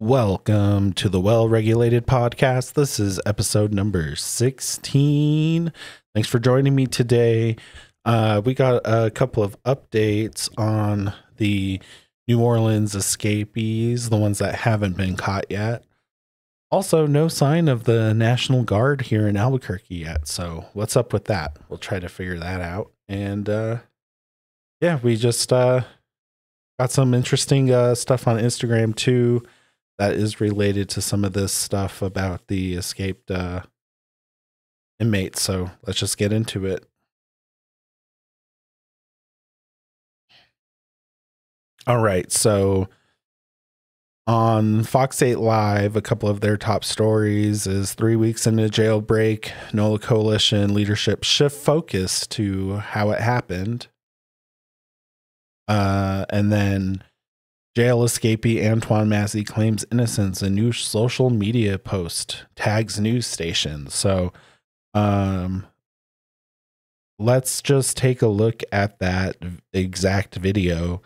Welcome to the Well-Regulated Podcast. This is episode number 16. Thanks for joining me today. We got a couple of updates on the New Orleans escapees, the ones that haven't been caught yet. Also, no sign of the National Guard here in Albuquerque yet. So what's up with that? We'll try to figure that out. And yeah, we just got some interesting stuff on Instagram too that is related to some of this stuff about the escaped inmates. So let's just get into it. All right. So on Fox 8 Live, a couple of their top stories is 3 weeks into jailbreak, NOLA coalition leadership shift focus to how it happened. And then jail escapee Antoine Massie claims innocence. A new social media post tags news stations. So let's just take a look at that exact video.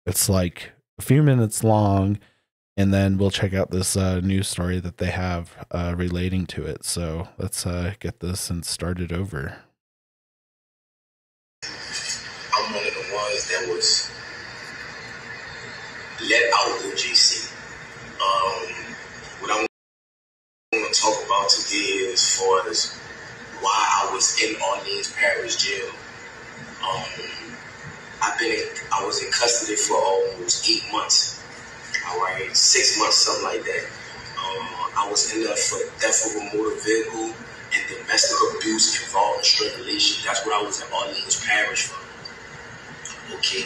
It's like a few minutes long, and then we'll check out this news story that they have relating to it. So let's get this and start it over. I'm one of the ones that was let out of GC. What I'm going to talk about today is as far as why I was in Orleans Parish jail. I was in custody for almost 8 months. All right, 6 months, something like that. I was in there for theft of a motor vehicle and domestic abuse involving strangulation. That's what I was in Orleans Parish for. Okay,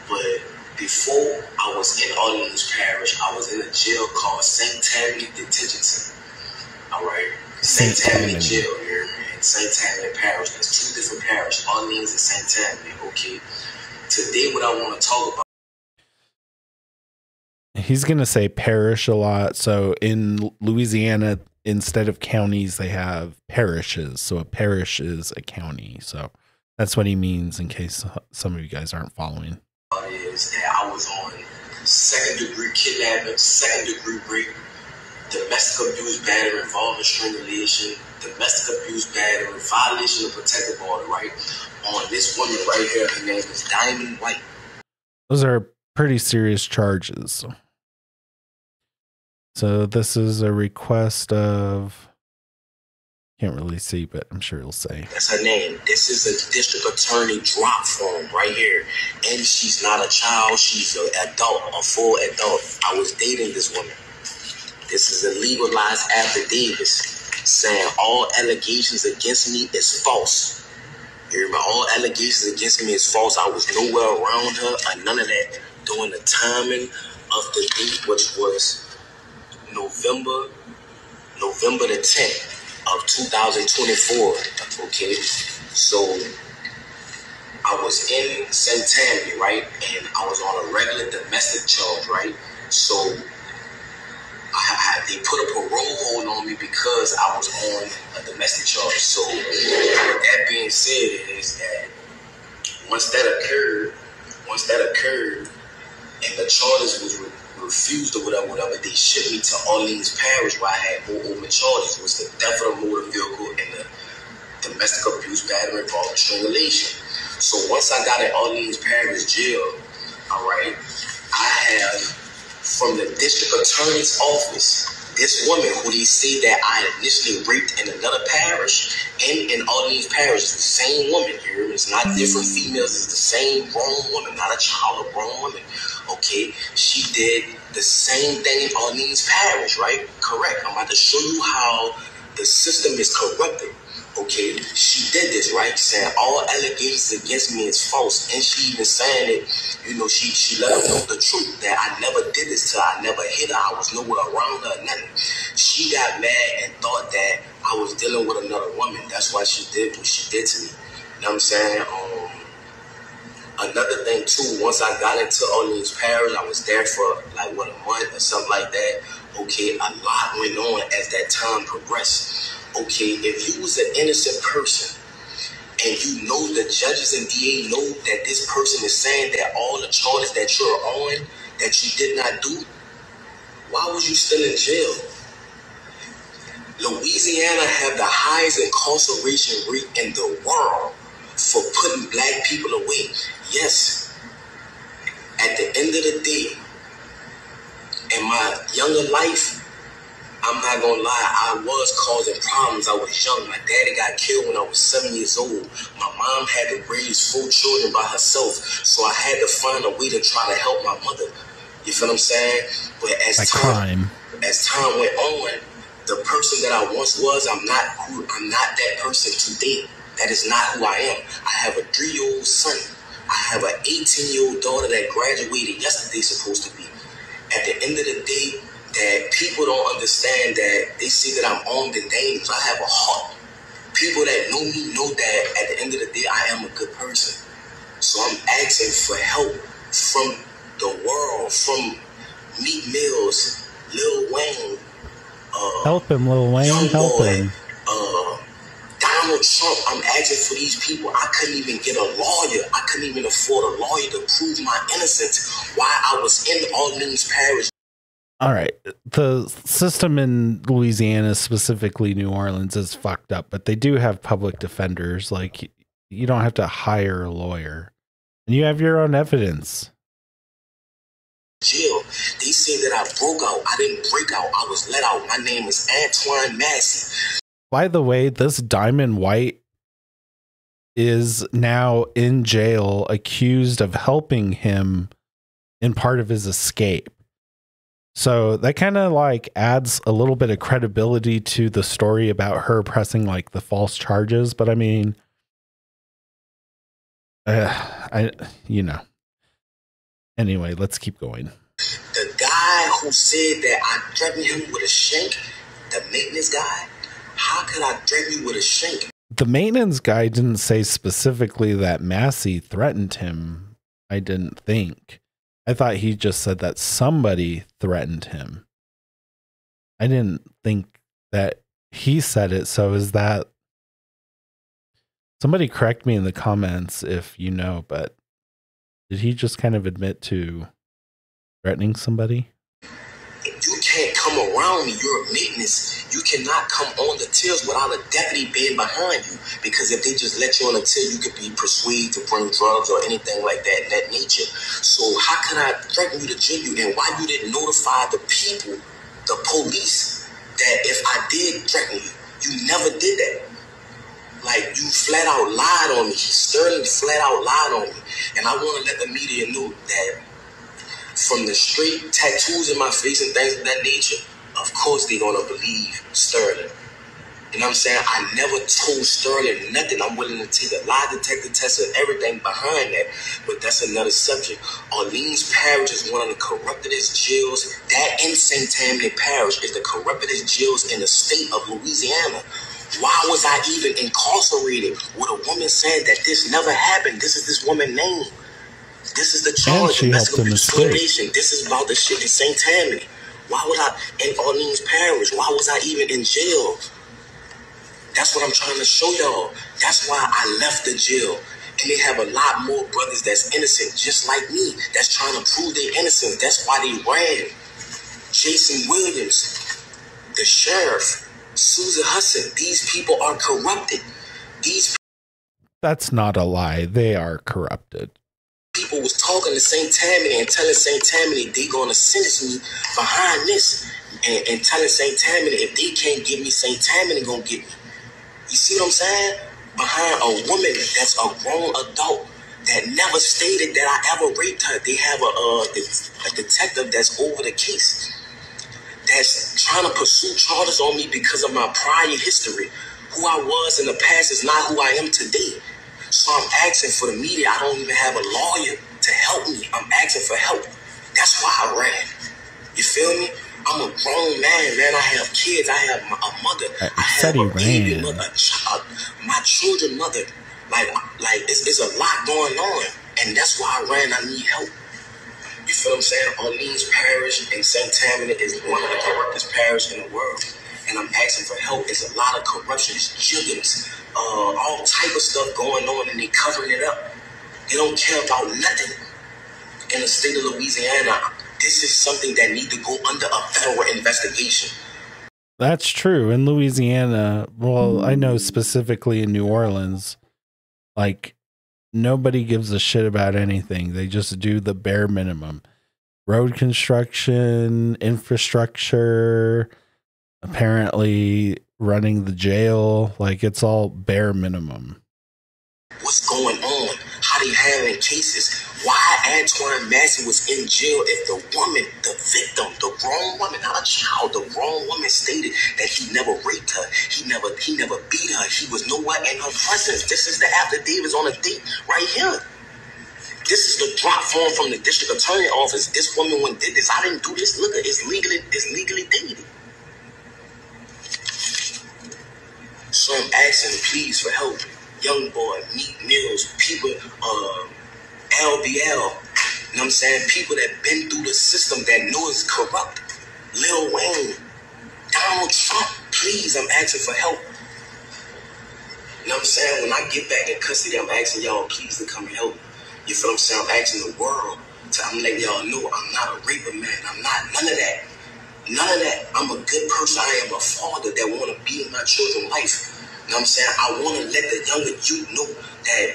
but before I was in Orleans Parish, I was in a jail called St. Tammany Detention Center. All right, St. Tammany Jail here in St. Tammany Parish. There's two different parishes, Orleans and St. Tammany. Okay, today what I want to talk about. He's going to say parish a lot. So in Louisiana, instead of counties, they have parishes. So a parish is a county. So that's what he means in case some of you guys aren't following. Is that I was on second-degree kidnapping, second-degree rape, domestic abuse, battery involving strangulation, domestic abuse, battery, violation of protective order, right? On this woman right here, her name is Diamond White. Those are pretty serious charges. So this is a request of, can't really see, but I'm sure he'll say. That's her name. This is a district attorney drop form right here. And she's not a child. She's an adult, a full adult. I was dating this woman. This is a legalized affidavit saying all allegations against me is false. You remember, all allegations against me is false. I was nowhere around her or none of that during the timing of the date, which was November the 10th. Of 2024, okay? So I was in St. Tammany, right? And I was on a regular domestic charge, right? So they put a parole hold on me because I was on a domestic charge. So with that being said is that once that occurred, and the charges was refused or whatever, they shipped me to Orleans Parish where I had more open charges, was the theft of a motor vehicle and the domestic abuse, battery, involving strangulation. So once I got in Orleans Parish jail, all right, I have from the district attorney's office, this woman who they say that I initially raped in another parish and in Orleans Parish, is the same woman here. It's not different females. It's the same grown woman, not a child, a grown woman. Okay, she did the same thing in Orleans Parish, right? Correct. I'm about to show you how the system is corrupted. Okay, she did this, right? Saying all allegations against me is false, and she even saying it. You know, she let them know the truth that I never did this to her. I never hit her. I was nowhere around her. Nothing. She got mad and thought that I was dealing with another woman. That's why she did what she did to me. You know what I'm saying? Another thing too, once I got into Orleans Parish, I was there for like a month or something like that. Okay, a lot went on as that time progressed. Okay, if you was an innocent person and you know the judges and DA know that this person is saying that all the charges that you're on that you did not do, Why was you still in jail? Louisiana have the highest incarceration rate in the world for putting black people away. Yes, at the end of the day, in my younger life, I'm not gonna lie, I was causing problems. I was young. My daddy got killed when I was 7 years old. My mom had to raise 4 children by herself, so I had to find a way to try to help my mother. You feel what I'm saying? But as time went on, the person that I once was, I'm not that person today. That is not who I am. I have a 3-year-old son. I have an 18-year-old daughter that graduated yesterday, supposed to be. At the end of the day, that people don't understand that they see that I'm armed and dangerous. I have a heart. People that know me know that at the end of the day, I am a good person. So I'm asking for help from the world, from Meek Mills, Lil Wayne. Help him, Lil Wayne. Help him. Donald Trump. I'm asking for these people. I couldn't even get a lawyer. I couldn't even afford a lawyer to prove my innocence while I was in Orleans Parish. All right. The system in Louisiana, specifically New Orleans, is fucked up, but they do have public defenders. Like, you don't have to hire a lawyer, and you have your own evidence. Jail. They say that I broke out. I didn't break out. I was let out. My name is Antoine Massie. By the way, this Diamond White is now in jail, accused of helping him in part of his escape. So that kind of like adds a little bit of credibility to the story about her pressing like the false charges. But I mean, anyway, let's keep going. The guy who said that I threatened him with a shank, the maintenance guy, how could I threaten you with a shank? The maintenance guy didn't say specifically that Massie threatened him. I didn't think. I thought he just said that somebody threatened him. I didn't think that he said it. So is that... Somebody correct me in the comments if you know, but did he just kind of admit to threatening somebody? You can't come around me. You're a maintenance. You cannot come on the tills without a deputy being behind you. Because if they just let you on the till, you could be persuaded to bring drugs or anything like that in that nature. So how can I threaten you to jail you? And why you didn't notify the people, the police, that if I did threaten you, you never did that. Like, you flat out lied on me. Sterling flat out lied on me. And I want to let the media know that from the straight tattoos in my face and things of that nature, of course they're going to believe Sterling. You know what I'm saying? I never told Sterling nothing. I'm willing to take a lie detector test and everything behind that, but that's another subject. Orleans Parish is one of the corruptedest jails. That in St. Tammany Parish is the corruptedest jails in the state of Louisiana. Why was I even incarcerated with a woman saying that this never happened? This is this woman's name. This is the charge. Domestic discrimination. This is about the shit in St. Tammany. Why would I in Orleans Parish? Why was I even in jail? That's what I'm trying to show y'all. That's why I left the jail. And they have a lot more brothers that's innocent, just like me, that's trying to prove their innocence. That's why they ran. Jason Williams, the sheriff, Susan Hudson. These people are corrupted. That's not a lie. They are corrupted. People was talking to St. Tammany and telling St. Tammany they gonna sentence me behind this, and telling St. Tammany if they can't get me, St. Tammany gonna get me. You see what I'm saying? Behind a woman that's a grown adult that never stated that I ever raped her. They have a detective that's over the case that's trying to pursue charges on me because of my prior history. Who I was in the past is not who I am today. So I'm asking for the media. I don't even have a lawyer to help me. I'm asking for help. That's why I ran. You feel me? I'm a grown man. I have kids. I have a mother. I have a baby mother, a child, my children mother. Like it's a lot going on. And that's why I ran. I need help. You feel what I'm saying? Orleans Parish and St. Tammany is one of the corruptest parishes in the world. And I'm asking for help. It's a lot of corruption. It's jiggins, all type of stuff going on, and they covering it up. They don't care about nothing in the state of Louisiana. This is something that need to go under a federal investigation. That's true. In Louisiana, well, I know specifically in New Orleans, like nobody gives a shit about anything. They just do the bare minimum. Road construction, infrastructure, apparently running the jail, like it's all bare minimum. What's going on? How they having cases? Why Antoine Massie was in jail if the woman, the victim, the grown woman, not a child, the grown woman stated that he never raped her, he never beat her, he was nowhere in her presence. This is the affidavits on the date right here. This is the drop form from the district attorney office. This woman went did this. I didn't do this. Look, it's legally dated. So I'm asking please for help. Young boy, Meat Mills, people, LBL, you know what I'm saying? People that been through the system that know it's corrupt. Lil Wayne, Donald Trump, please, I'm asking for help. You know what I'm saying? When I get back in custody, I'm asking y'all please to come and help. You feel what I'm saying? I'm asking the world. I'm letting y'all know I'm not a raper, man. I'm not none of that. None of that. I'm a good person. I am a father that want to be in my children's life. You know what I'm saying? I want to let the younger youth know that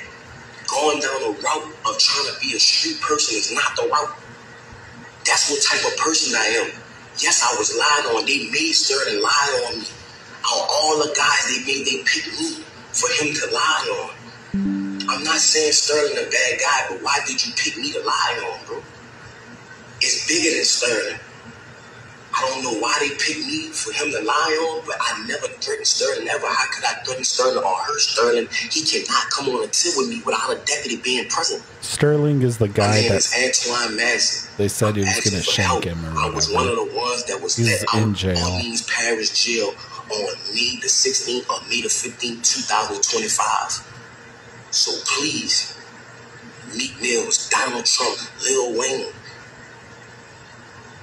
going down the route of trying to be a street person is not the route. That's what type of person I am. Yes, I was lied on. They made Sterling lie on me. Out of all the guys they picked me for him to lie on. I'm not saying Sterling a bad guy, but why did you pick me to lie on, bro? It's bigger than Sterling. I don't know why they picked me for him to lie on, but I never threatened Sterling ever. How could I threaten Sterling or hurt Sterling? He cannot come on a tip with me without a deputy being present. Sterling is the guy that Antoine Massie. They said he was going to shank him or whatever. I was one of the ones that was let out of Orleans Parish jail on May the 16th or May the 15th, 2025. So please, Meat Mills, Donald Trump, Lil Wayne,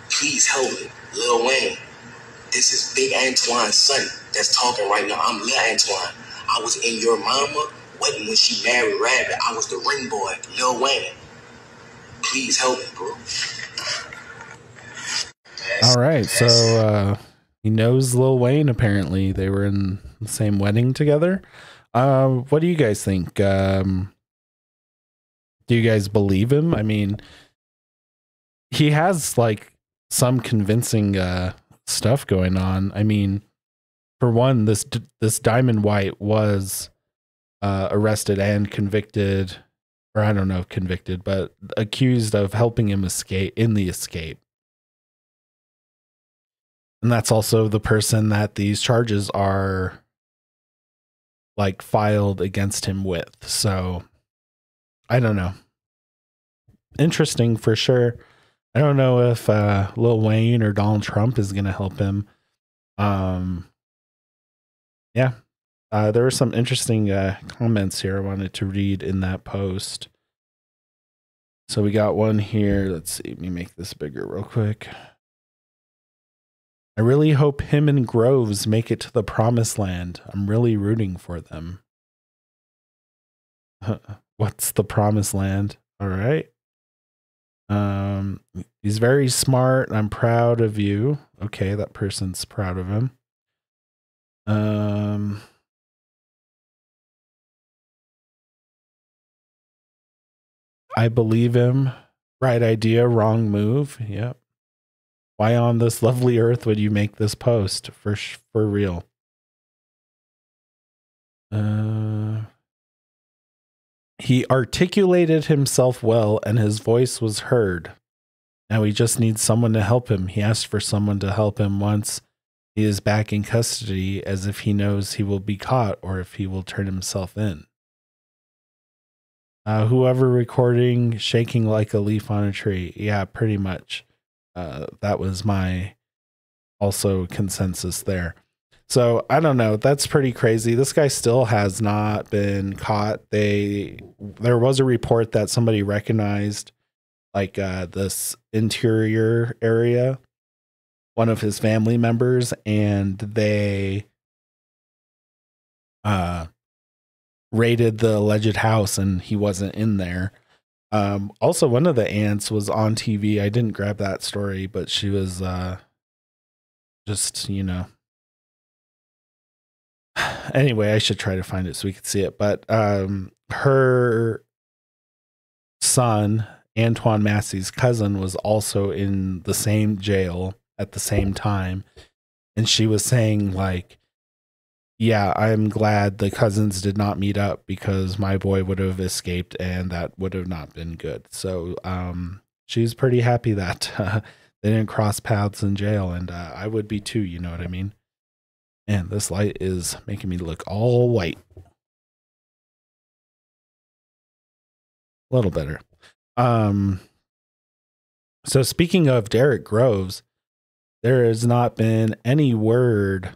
please help me. Lil Wayne, this is Big Antoine's son that's talking right now. I'm Lil Antoine. I was in your mama wedding when she married Rabbit. I was the ring boy, Lil Wayne. Please help me, bro. All right, so he knows Lil Wayne, apparently. They were in the same wedding together. What do you guys think? Do you guys believe him? I mean, he has like some convincing stuff going on. I mean, for one, this Diamond White was arrested and convicted, or I don't know if convicted, but accused of helping him escape in the escape. And that's also the person that these charges are like filed against him with. So I don't know. Interesting for sure. I don't know if Lil Wayne or Donald Trump is going to help him. Yeah. There were some interesting comments here I wanted to read in that post. So we got one here. Let's see. Let me make this bigger real quick. I really hope him and Groves make it to the promised land. I'm really rooting for them. What's the promised land? All right. He's very smart. I'm proud of you. Okay, that person's proud of him. I believe him. Right idea, wrong move. Yep. Why on this lovely earth would you make this post? For real. He articulated himself well and his voice was heard. Now he just needs someone to help him. He asked for someone to help him once he is back in custody, as if he knows he will be caught or if he will turn himself in. Whoever recording shaking like a leaf on a tree. Yeah, pretty much. That was my also consensus there. So I don't know. That's pretty crazy. This guy still has not been caught. There was a report that somebody recognized like this interior area, one of his family members, and they raided the alleged house and he wasn't in there. Also, one of the aunts was on TV. I didn't grab that story, but she was just, you know. Anyway, I should try to find it so we could see it. But her son, Antoine Massie's cousin, was also in the same jail at the same time. And she was saying, like, yeah, I'm glad the cousins did not meet up because my boy would have escaped and that would have not been good. So she's pretty happy that they didn't cross paths in jail. And I would be too, you know what I mean? And this light is making me look all white. A little better. So speaking of Derek Groves, there has not been any word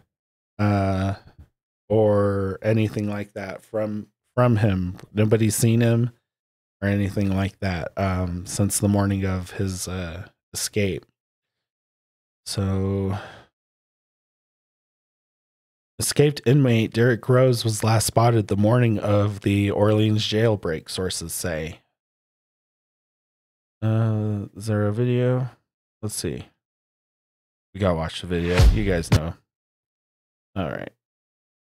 or anything like that from him. Nobody's seen him or anything like that since the morning of his escape. So, escaped inmate Derek Groves was last spotted the morning of the Orleans jailbreak, sources say. Is there a video? Let's see. We gotta watch the video. You guys know. All right.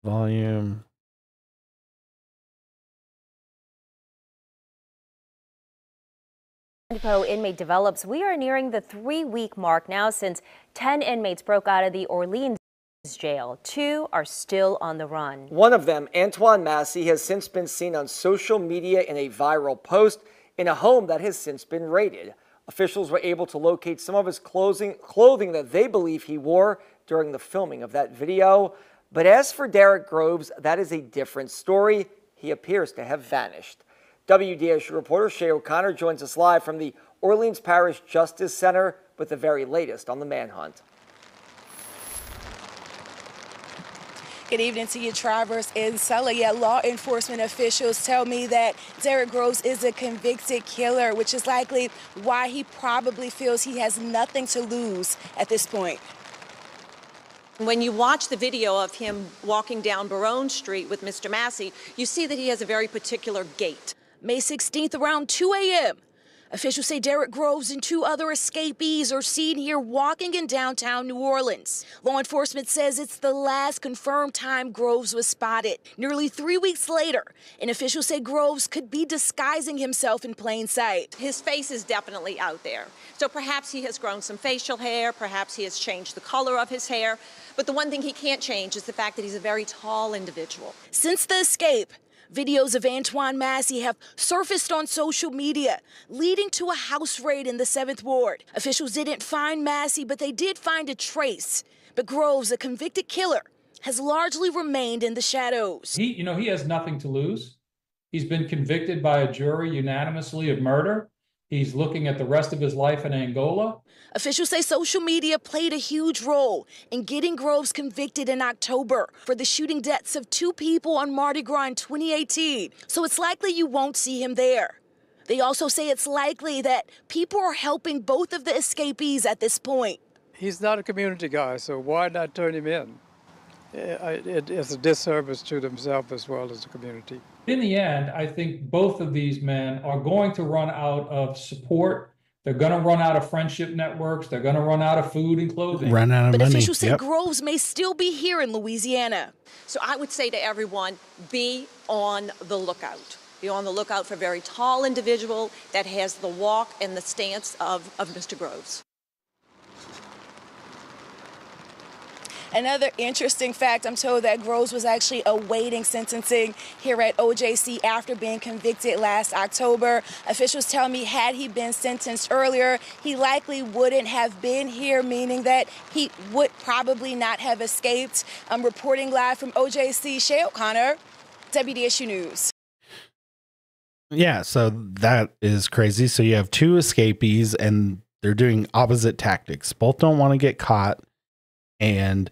Volume. Inmate develops. We are nearing the 3-week mark now since 10 inmates broke out of the Orleans jail. 2 are still on the run. One of them, Antoine Massie, has since been seen on social media in a viral post in a home that has since been raided. Officials were able to locate some of his clothing that they believe he wore during the filming of that video. But as for Derek Groves, that is a different story. He appears to have vanished. WDSU reporter Shay O'Connor joins us live from the Orleans Parish Justice Center with the very latest on the manhunt. Good evening to you, Travers and Sully. Yeah, law enforcement officials tell me that Derek Groves is a convicted killer, which is likely why he probably feels he has nothing to lose at this point. When you watch the video of him walking down Barone Street with Mr. Massie, you see that he has a very particular gait. May 16th around 2 a.m. Officials say Derek Groves and 2 other escapees are seen here walking in downtown New Orleans. Law enforcement says it's the last confirmed time Groves was spotted. Nearly 3 weeks later, and officials say Groves could be disguising himself in plain sight. His face is definitely out there. So perhaps he has grown some facial hair, perhaps he has changed the color of his hair. But the one thing he can't change is the fact that he's a very tall individual. Since the escape, videos of Antoine Massie have surfaced on social media, leading to a house raid in the 7th Ward. Officials didn't find Massie, but they did find a trace. But Groves, a convicted killer, has largely remained in the shadows. He has nothing to lose. He's been convicted by a jury unanimously of murder. He's looking at the rest of his life in Angola. Officials say social media played a huge role in getting Groves convicted in October for the shooting deaths of 2 people on Mardi Gras in 2018. So it's likely you won't see him there. They also say it's likely that people are helping both of the escapees at this point. He's not a community guy, so why not turn him in? It's a disservice to themselves as well as the community. In the end, I think both of these men are going to run out of support. They're going to run out of friendship networks. They're going to run out of food and clothing. Run out of money. But officials say Groves may still be here in Louisiana. So I would say to everyone, be on the lookout. Be on the lookout for a very tall individual that has the walk and the stance of Mr. Groves. Another interesting fact, I'm told that Groves was actually awaiting sentencing here at OJC after being convicted last October. Officials tell me had he been sentenced earlier, he likely wouldn't have been here, meaning that he would probably not have escaped. I'm reporting live from OJC, Shay O'Connor, WDSU News. Yeah, so that is crazy. So you have 2 escapees and they're doing opposite tactics. Both don't want to get caught, and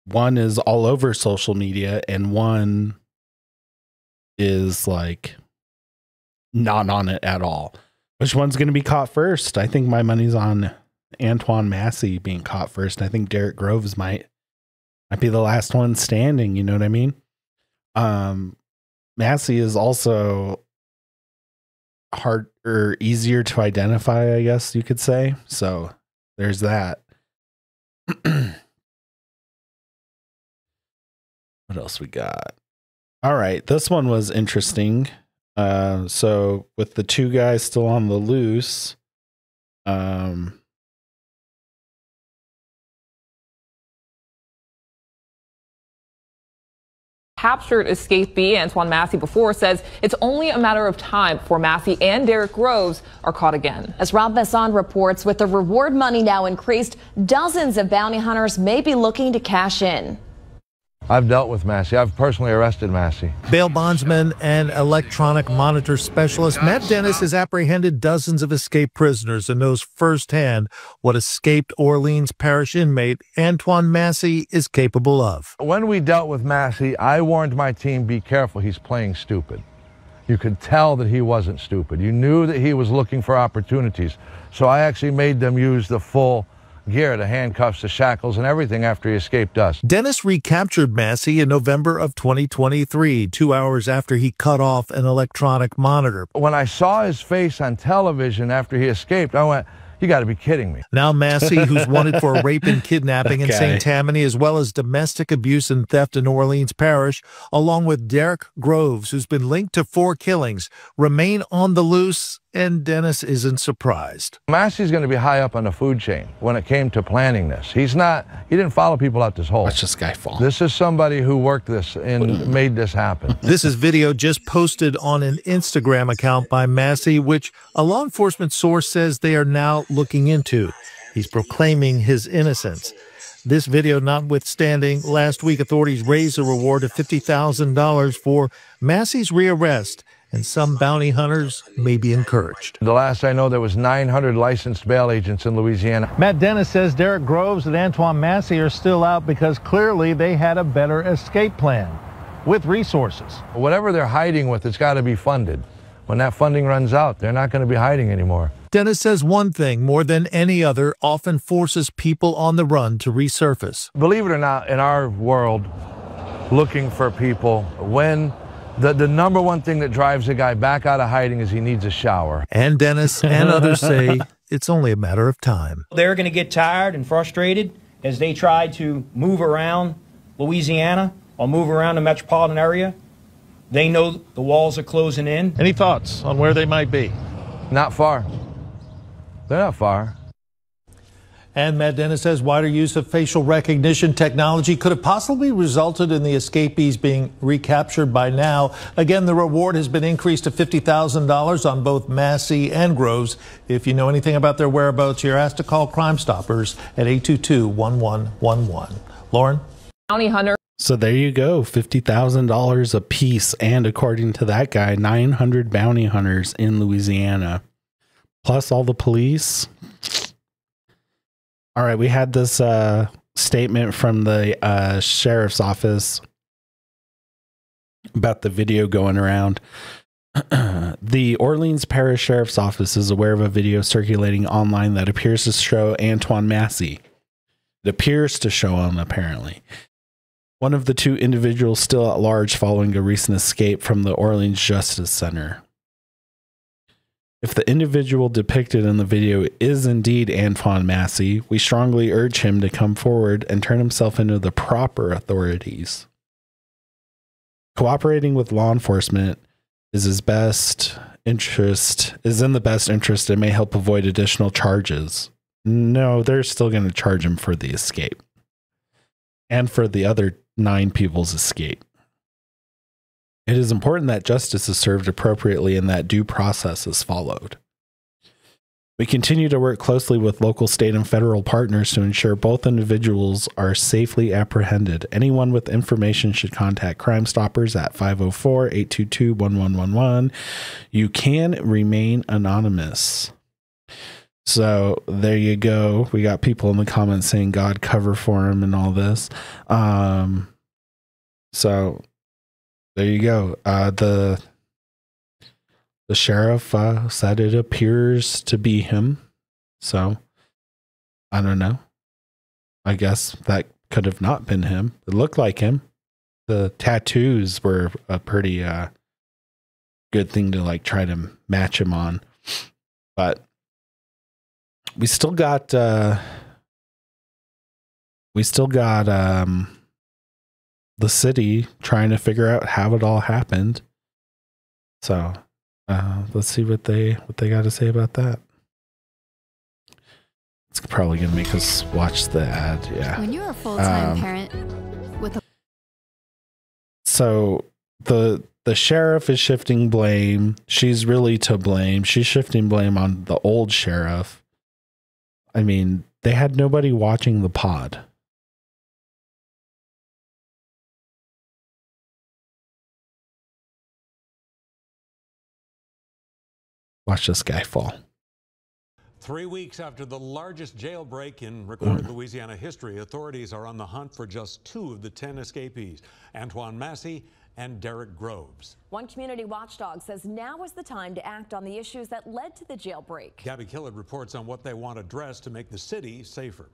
one is all over social media and one is like not on it at all. Which one's going to be caught first? I think my money's on Antoine Massie being caught first. I think Derek Groves might be the last one standing. You know what I mean? Massie is also hard or easier to identify, I guess you could say. So there's that. What else we got? All right, this one was interesting. So with the two guys still on the loose, captured escapee Antoine Massie before says it's only a matter of time before Massie and Derek Groves are caught again. As Rob Besson reports, with the reward money now increased, dozens of bounty hunters may be looking to cash in. I've dealt with Massie. I've personally arrested Massie. Bail bondsman and electronic monitor specialist Matt Dennis has apprehended dozens of escaped prisoners and knows firsthand what escaped Orleans Parish inmate Antoine Massie is capable of. When we dealt with Massie, I warned my team, be careful, he's playing stupid. You could tell that he wasn't stupid. You knew that he was looking for opportunities. So I actually made them use the full gear, the handcuffs, the shackles, and everything after he escaped us. Dennis recaptured Massie in November of 2023, 2 hours after he cut off an electronic monitor. When I saw his face on television after he escaped, I went, you got to be kidding me. Now Massie, who's wanted for rape and kidnapping in St. Tammany, as well as domestic abuse and theft in Orleans Parish, along with Derek Groves, who's been linked to 4 killings, remain on the loose, and Dennis isn't surprised. Massie's going to be high up on the food chain when it came to planning this. He didn't follow people out this hole. Watch this guy fall. This is somebody who worked this and made this happen. This is video just posted on an Instagram account by Massie, which a law enforcement source says they are now looking into. He's proclaiming his innocence. This video notwithstanding, last week authorities raised a reward of $50,000 for Massie's rearrest, and some bounty hunters may be encouraged. The last I know, there was 900 licensed bail agents in Louisiana. Matt Dennis says Derek Groves and Antoine Massie are still out because clearly they had a better escape plan with resources. Whatever they're hiding with, it's got to be funded. When that funding runs out, they're not going to be hiding anymore. Dennis says one thing more than any other often forces people on the run to resurface. Believe it or not, in our world, looking for people, when the number one thing that drives a guy back out of hiding is he needs a shower. And Dennis and others say it's only a matter of time. They're going to get tired and frustrated as they try to move around Louisiana or move around the metropolitan area. They know the walls are closing in. Any thoughts on where they might be? Not far. They're not far. And Matt Dennis says wider use of facial recognition technology could have possibly resulted in the escapees being recaptured by now. Again, the reward has been increased to $50,000 on both Massie and Groves. If you know anything about their whereabouts, you're asked to call Crime Stoppers at 822-1111. Lauren? Bounty hunter. So there you go, $50,000 a piece. And according to that guy, 900 bounty hunters in Louisiana, plus all the police. All right, we had this statement from the sheriff's office about the video going around. The Orleans Parish Sheriff's Office is aware of a video circulating online that appears to show Antoine Massie. It appears to show him, apparently. One of the 2 individuals still at large following a recent escape from the Orleans Justice Center. If the individual depicted in the video is indeed Antoine Massie, we strongly urge him to come forward and turn himself into the proper authorities. Cooperating with law enforcement is in the best interest and may help avoid additional charges. No, they're still going to charge him for the escape and for the other 9 people's escape. It is important that justice is served appropriately and that due process is followed. We continue to work closely with local, state, and federal partners to ensure both individuals are safely apprehended. Anyone with information should contact Crime Stoppers at 504-822-1111. You can remain anonymous. So there you go. We got people in the comments saying God cover for him and all this. So there you go. The sheriff said it appears to be him. So I don't know. I guess that could have not been him. It looked like him. The tattoos were pretty good thing to like try to match him on. But we still got the city trying to figure out how it all happened. So let's see what they got to say about that. It's probably gonna make us watch the ad. Yeah. When you're a full-time parent with a so the sheriff is shifting blame. She's really to blame. She's shifting blame on the old sheriff. I mean, they had nobody watching the pod. Watch this guy fall. 3 weeks after the largest jailbreak in recorded Louisiana history, authorities are on the hunt for just 2 of the 10 escapees, Antoine Massie and Derek Groves. One community watchdog says now is the time to act on the issues that led to the jailbreak. Gabby Killard reports on what they want addressed to make the city safer.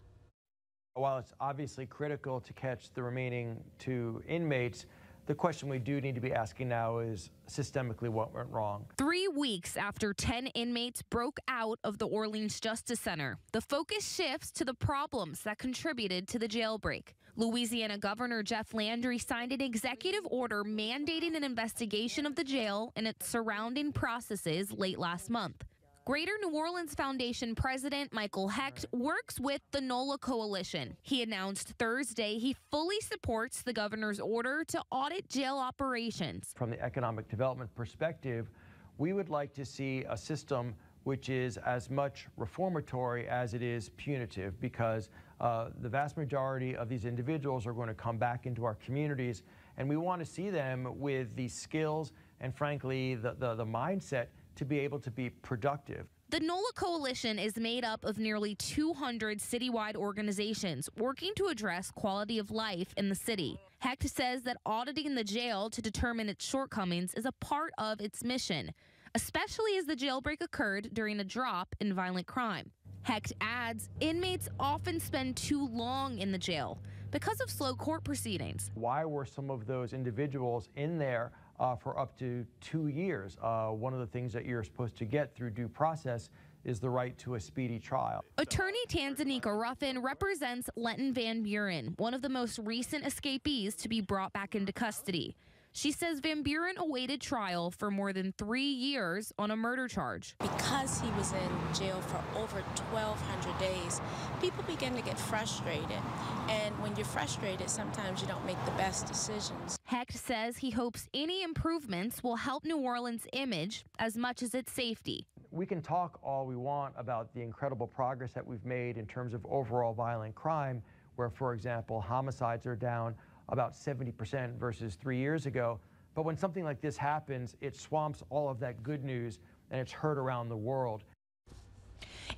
While it's obviously critical to catch the remaining 2 inmates, the question we do need to be asking now is systemically what went wrong. 3 weeks after 10 inmates broke out of the Orleans Justice Center, the focus shifts to the problems that contributed to the jailbreak. Louisiana Governor Jeff Landry signed an executive order mandating an investigation of the jail and its surrounding processes late last month. Greater New Orleans Foundation President Michael Hecht works with the NOLA Coalition. He announced Thursday he fully supports the governor's order to audit jail operations. From the economic development perspective, we would like to see a system which is as much reformatory as it is punitive, because the vast majority of these individuals are going to come back into our communities, and we want to see them with the skills and, frankly, the mindset to be able to be productive. The NOLA Coalition is made up of nearly 200 citywide organizations working to address quality of life in the city. Hecht says that auditing the jail to determine its shortcomings is a part of its mission, especially as the jailbreak occurred during a drop in violent crime. Hecht adds inmates often spend too long in the jail because of slow court proceedings. Why were some of those individuals in there for up to 2 years? One of the things that you're supposed to get through due process is the right to a speedy trial. Attorney Tanzanika Ruffin represents Lenton Van Buren, one of the most recent escapees to be brought back into custody. She says Van Buren awaited trial for more than 3 years on a murder charge. Because he was in jail for over 1,200 days, people begin to get frustrated. And when you're frustrated, sometimes you don't make the best decisions. Hecht says he hopes any improvements will help New Orleans' image as much as its safety. We can talk all we want about the incredible progress that we've made in terms of overall violent crime, where, for example, homicides are down about 70% versus 3 years ago. But when something like this happens, it swamps all of that good news, and it's heard around the world.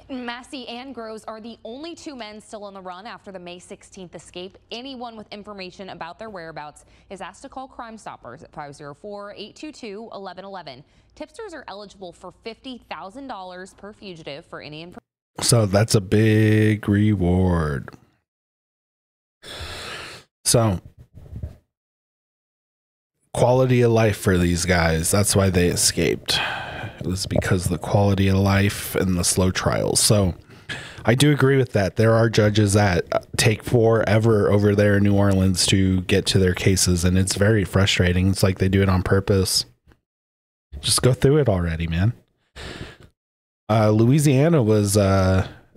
Massie and Groves are the only 2 men still on the run after the May 16th escape. Anyone with information about their whereabouts is asked to call Crime Stoppers at 504-822-1111. Tipsters are eligible for $50,000 per fugitive for any information. So that's a big reward. So quality of life for these guys. That's why they escaped. It was because of the quality of life and the slow trials. So I do agree with that. There are judges that take forever over there in New Orleans to get to their cases, and it's very frustrating. It's like they do it on purpose. Just go through it already, man. Louisiana was,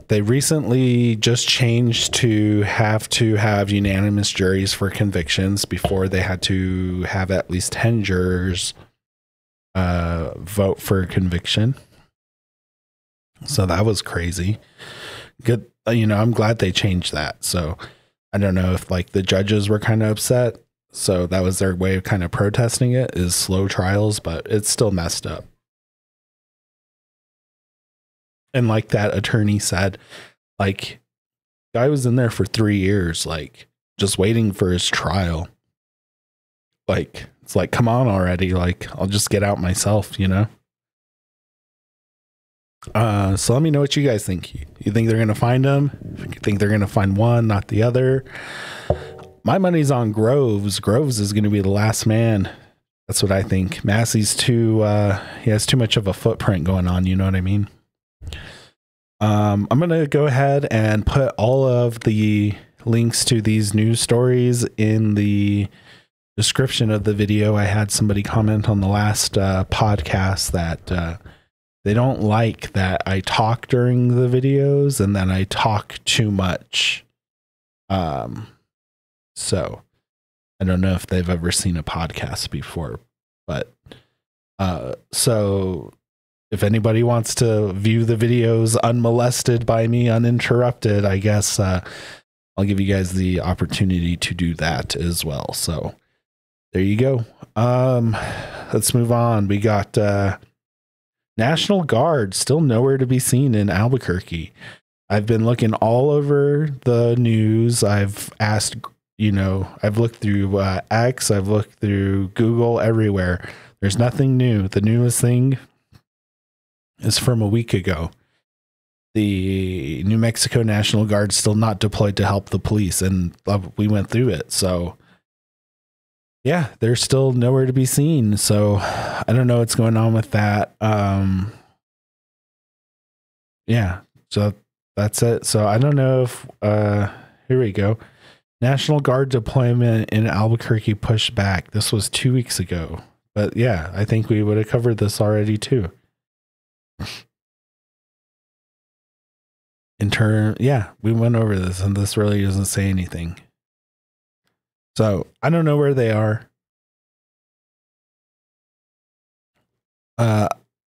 they recently just changed to have unanimous juries for convictions. Before, they had to have at least 10 jurors vote for conviction. So that was crazy. Good. I'm glad they changed that. So I don't know if like the judges were kind of upset. So that was their way of kind of protesting it, is slow trials, but it's still messed up. And like that attorney said, like, guy was in there for 3 years, like just waiting for his trial. Like, it's like, come on already. Like, I'll just get out myself, you know? So let me know what you guys think. You think they're going to find him? You think they're going to find one, not the other? My money's on Groves. Groves is going to be the last man That's what I think. Massie's he has too much of a footprint going on. You know what I mean? I'm going to go ahead and put all of the links to these news stories in the description of the video. I had somebody comment on the last podcast that they don't like that I talk during the videos and that I talk too much. So I don't know if they've ever seen a podcast before, but so if anybody wants to view the videos unmolested by me, uninterrupted, I guess I'll give you guys the opportunity to do that as well. So there you go. Let's move on. We got National Guard still nowhere to be seen in Albuquerque. I've been looking all over the news. I've asked, I've looked through X, I've looked through Google, everywhere. There's nothing new. The newest thing is from a week ago. The New Mexico National Guard still not deployed to help the police, and we went through it. So yeah, they're still nowhere to be seen. So I don't know what's going on with that. Yeah, so that's it. So I don't know if here we go. National Guard deployment in Albuquerque pushed back. This was 2 weeks ago. But yeah, I think we would have covered this already too. Yeah, we went over this and this really doesn't say anything. So I don't know where they are.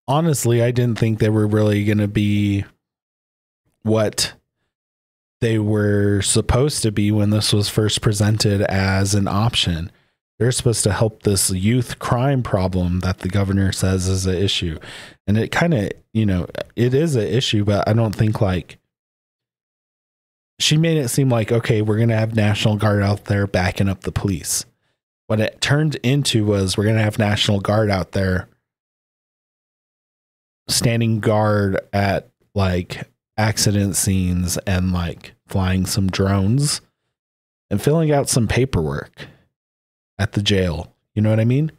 Honestly, I didn't think they were really going to be what they were supposed to be when this was first presented as an option. They're supposed to help this youth crime problem that the governor says is an issue. And it kind of, it is an issue, but I don't think she made it seem like, okay, we're going to have National Guard out there backing up the police. What it turned into was we're going to have National Guard out there standing guard at accident scenes and flying some drones and filling out some paperwork at the jail. You know what I mean?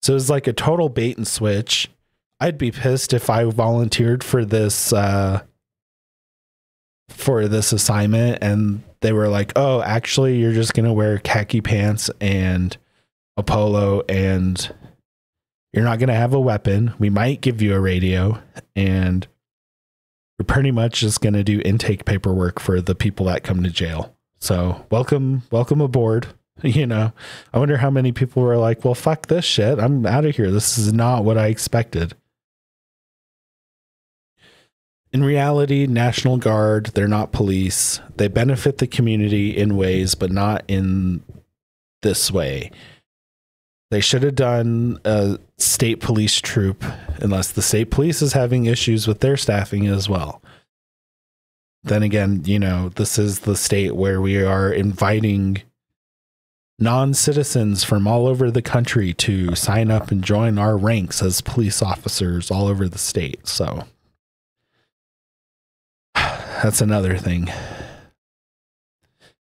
So it's like a total bait and switch. I'd be pissed if I volunteered for this assignment and they were like, oh, actually you're just going to wear khaki pants and a polo and you're not going to have a weapon. We might give you a radio and we're pretty much just going to do intake paperwork for the people that come to jail. So welcome aboard. I wonder how many people were like, well, fuck this shit. I'm out of here. This is not what I expected. In reality, National Guard, they're not police. They benefit the community in ways, but not in this way. They should have done a state police troop, unless the state police is having issues with their staffing as well. Then again, this is the state where we are inviting non-citizens from all over the country to sign up and join our ranks as police officers all over the state. So that's another thing.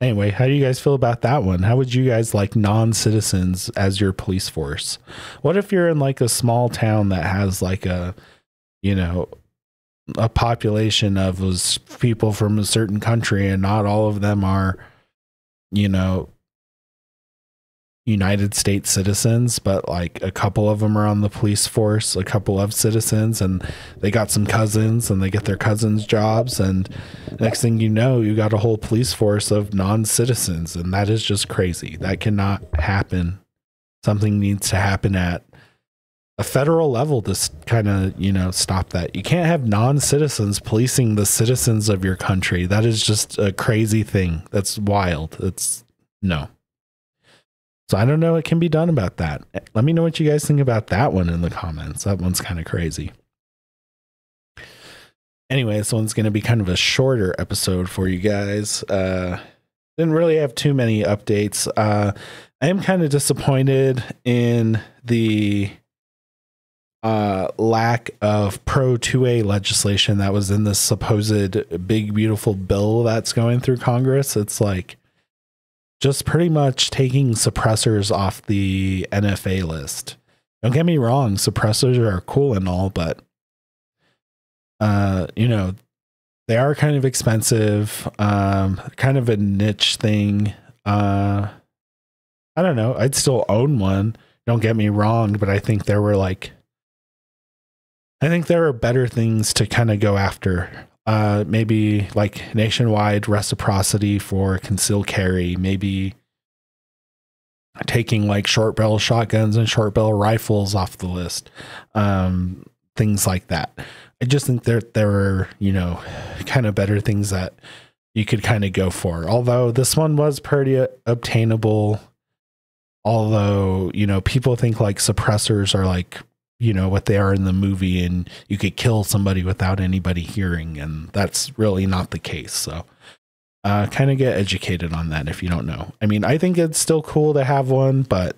Anyway, how do you guys feel about that one? How would you guys like non-citizens as your police force? What if you're in a small town that has a population of those people from a certain country and not all of them are, United States citizens, but a couple of them are on the police force, a couple of citizens, and they got some cousins and they get their cousins jobs. And next thing you know, you got a whole police force of non-citizens. And that is just crazy. That cannot happen. Something needs to happen at a federal level to kind of, stop that. You can't have non-citizens policing the citizens of your country. That is just a crazy thing. That's wild. No. So I don't know what can be done about that. Let me know what you guys think about that one in the comments. That one's kind of crazy. Anyway, this one's going to be kind of a shorter episode for you guys. Didn't really have too many updates. I am kind of disappointed in the lack of pro 2A legislation that was in this supposed big, beautiful bill that's going through Congress. It's just pretty much taking suppressors off the NFA list. Don't get me wrong, suppressors are cool and all, but you know, they are kind of expensive, kind of a niche thing. I don't know. I'd still own one. Don't get me wrong, but I think there were better things to kind of go after. Maybe like nationwide reciprocity for concealed carry, maybe taking like short barrel shotguns and short barrel rifles off the list. Things like that. I just think there were, you know, kind of better things that you could kind of go for. Although this one was pretty obtainable. Although, you know, people think like suppressors are like, you know, what they are in the movie and you could kill somebody without anybody hearing. And that's really not the case. So kind of get educated on that if you don't know. I mean, I think it's still cool to have one, but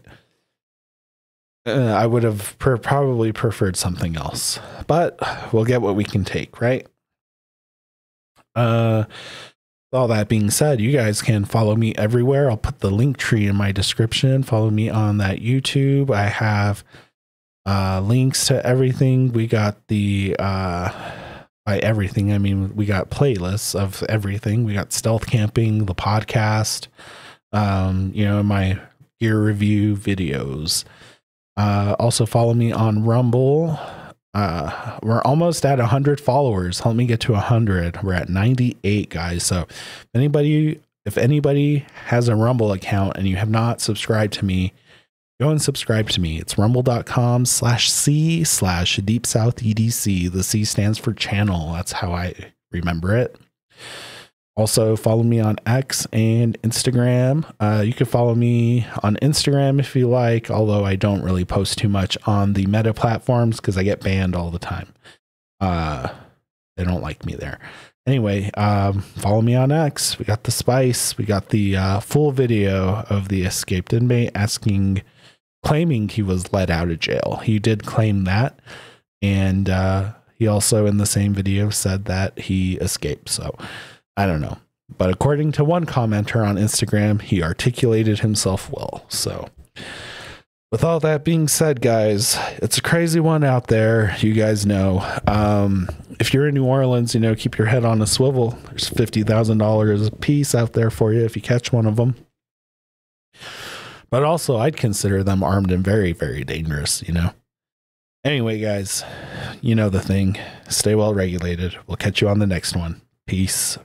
I would have probably preferred something else, but we'll get what we can take, right? All that being said, you guys can follow me everywhere. I'll put the link tree in my description. Follow me on that YouTube. I have links to everything. We got the by everything, I mean, we got playlists of everything. We got stealth camping, the podcast, you know, my gear review videos. Also follow me on Rumble. We're almost at 100 followers. Help me get to 100. We're at 98, guys. So if anybody has a Rumble account and you have not subscribed to me, go and subscribe to me. It's rumble.com/c/DeepSouthEDC. The C stands for channel. That's how I remember it. Also, follow me on X and Instagram. You can follow me on Instagram if you like, although I don't really post too much on the Meta platforms because I get banned all the time. They don't like me there. Anyway, follow me on X. We got the spice. We got the full video of the escaped inmate claiming he was let out of jail. He did claim that. And he also in the same video said that he escaped. So I don't know. But according to one commenter on Instagram, he articulated himself well. So with all that being said, guys, it's a crazy one out there. You guys know. If you're in New Orleans, you know, keep your head on a swivel. There's $50,000 a piece out there for you if you catch one of them. But also, I'd consider them armed and very, very dangerous, you know. Anyway, guys, you know the thing. Stay well regulated. We'll catch you on the next one. Peace.